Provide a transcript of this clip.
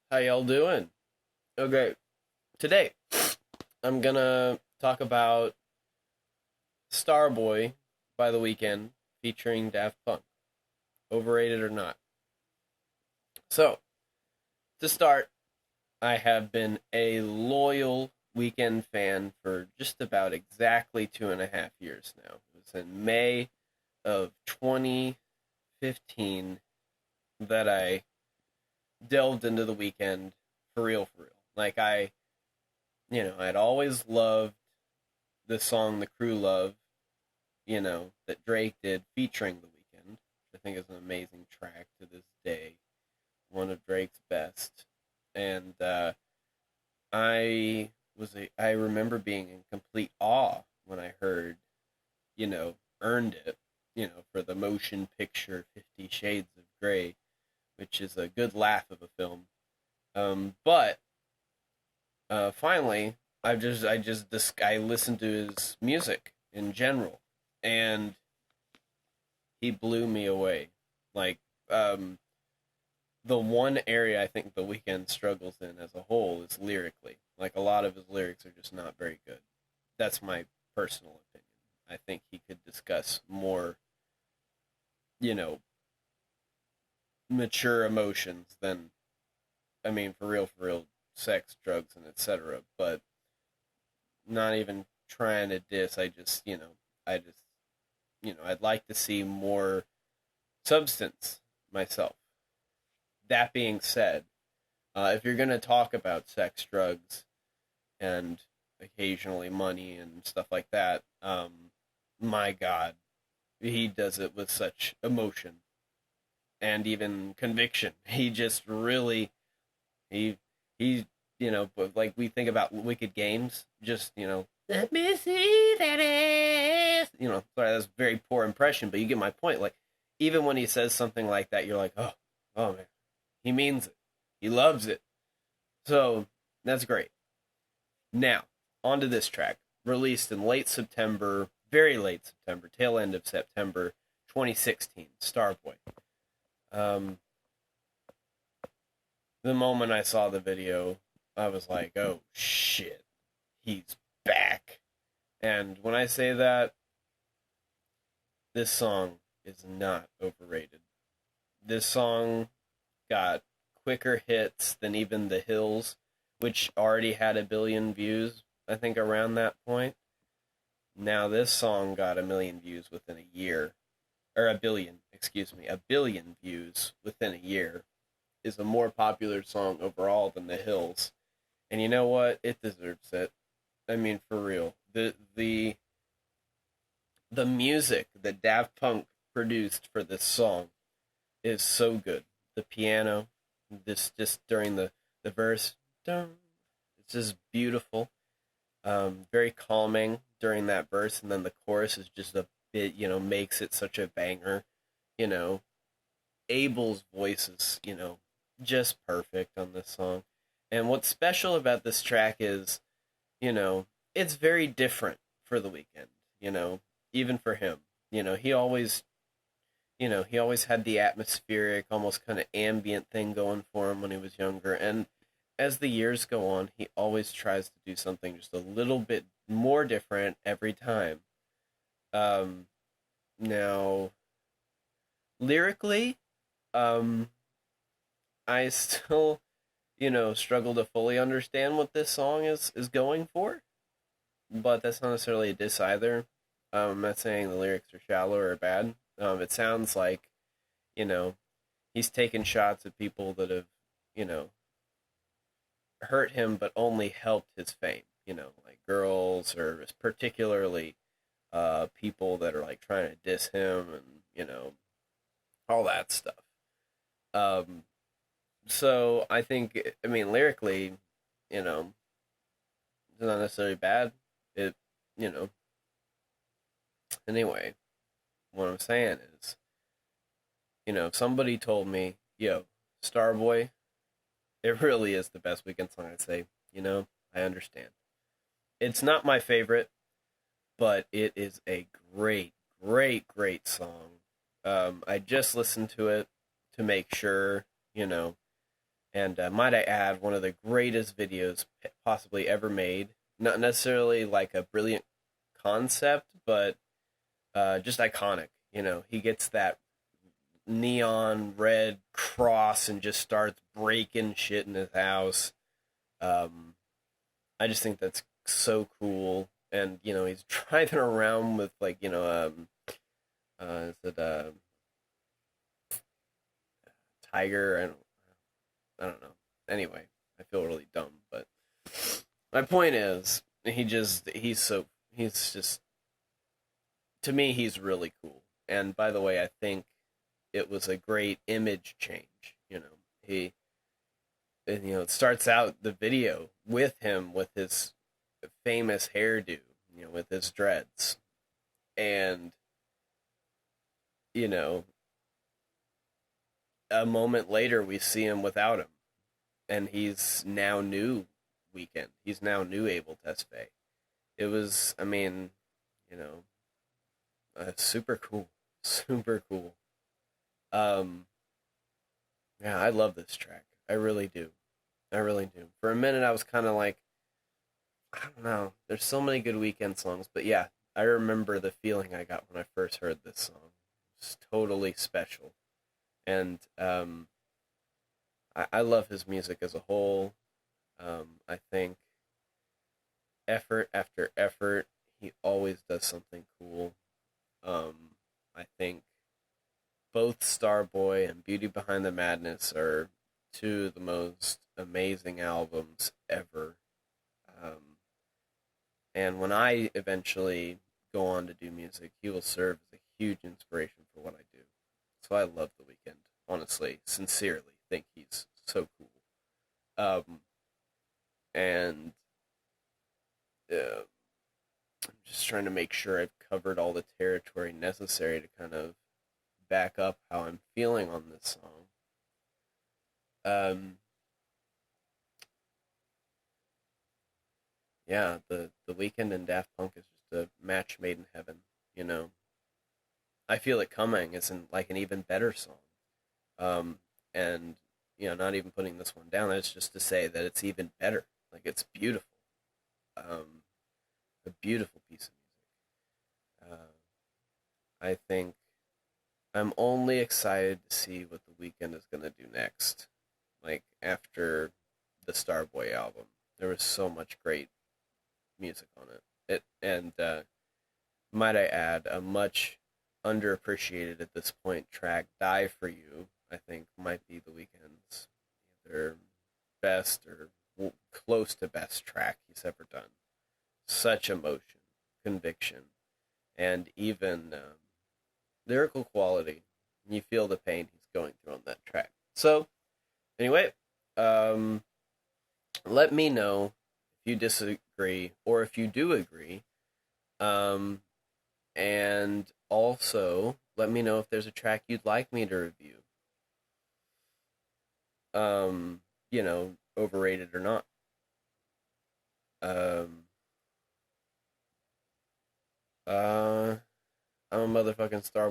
How y'all doing? Okay, today I'm gonna talk about Starboy by The Weeknd featuring Daft Punk. Overrated or not? So, to start, I have been a loyal Weeknd fan for just about exactly 2.5 years now. It was in May of 2015 that I delved into The Weeknd for real, for real. I'd always loved the song The Crew Love, that Drake did featuring The Weeknd, which I think is an amazing track to this day, one of Drake's best. And I remember being in complete awe when I heard, Earned It, for the motion picture 50 Shades of Grey, which is a good laugh of a film. But finally, I listened to his music in general, and he blew me away. Like, the one area I think The Weeknd struggles in as a whole is lyrically. Like, a lot of his lyrics are just not very good. That's my personal opinion. I think he could discuss more, you know, mature emotions than, I mean, for real, sex, drugs, and etc. But not even trying to diss. I just, I'd like to see more substance myself. That being said, if you're going to talk about sex, drugs, and occasionally money and stuff like that, my God, he does it with such emotion and even conviction. He just really, he, like we think about Wicked Games, just, let me see that ass. Sorry, that's a very poor impression, but you get my point. Like, even when he says something like that, you're like, oh man, he means it. He loves it. So that's great. Now, on to this track, released in late September, very late September, tail end of September 2016, Starboy. Um, the moment I saw the video, I was like, oh shit, he's back. And when I say that, this song is not overrated. This song got quicker hits than even The Hills, which already had 1 billion views, I think, around that point. Now this song got 1 million views within a year. Or 1 billion, excuse me. 1 billion views within a year is a more popular song overall than The Hills. And you know what? It deserves it. I mean, for real. The music that Daft Punk produced for this song is so good. The piano, this just during the verse, it's just beautiful. Very calming during that verse, and then the chorus is just a bit, makes it such a banger. You know, Abel's voice is, just perfect on this song. And what's special about this track is, you know, it's very different for The Weeknd, even for him. He always had the atmospheric, almost kind of ambient thing going for him when he was younger. And as the years go on, he always tries to do something just a little bit more different every time. Um, Now, lyrically, um, I still, struggle to fully understand what this song is going for, but that's not necessarily a diss either. I'm not saying the lyrics are shallow or bad. It sounds like, you know, he's taken shots at people that have, you know, hurt him but only helped his fame, like girls or particularly people that are like trying to diss him and, all that stuff. Um, so I think, I mean, lyrically, it's not necessarily bad. It, you know, anyway, what I'm saying is, if somebody told me, yo, Starboy, it really is the best Weekend song, I'd say, I understand. It's not my favorite, but it is a great, great, great song. I just listened to it to make sure, And might I add, one of the greatest videos possibly ever made. Not necessarily like a brilliant concept, but just iconic. You know, he gets that neon red cross and just starts breaking shit in his house. Um, I just think that's so cool. And you know, he's driving around with like is it tiger? I don't know. Anyway, I feel really dumb, but my point is, he's just to me he's really cool. And by the way, I think it was a great image change. You know, it starts out the video with him with his famous hairdo, with his dreads, and you know, a moment later we see him without him, and he's now new Weekend. He's now new Abel Tesfaye. It was, I mean, you know, super cool, super cool. Um, yeah, I love this track. I really do. I really do. For a minute, I was kind of like, I don't know. There's so many good Weekend songs, but yeah, I remember the feeling I got when I first heard this song. It's totally special, and I love his music as a whole. I think effort after effort, he always does something cool. I think both Starboy and Beauty Behind the Madness are two of the most amazing albums ever. Um, and when I eventually go on to do music, he will serve as a huge inspiration for what I do. So I love The Weeknd, honestly, sincerely think he's so cool. Um, and I'm just trying to make sure I've covered all the territory necessary to kind of back up how I'm feeling on this song. Um, yeah, the Weeknd and Daft Punk is just a match made in heaven. You know, I feel it coming is in like an even better song. Um, and not even putting this one down. It's just to say that it's even better. Like it's beautiful. Um, a beautiful piece of music. I think I'm only excited to see what the Weeknd is gonna do next. Like after the Starboy album, there was so much great music on it. Might I add, a much underappreciated at this point track, "Die for You," I think might be the Weeknd's either best or close to best track he's ever done. Such emotion, conviction, and even lyrical quality. You feel the pain he's going through on that track. So, anyway, um, let me know if you disagree or if you do agree. Um, and also, let me know if there's a track you'd like me to review. Overrated or not. Um, I'm a motherfucking star.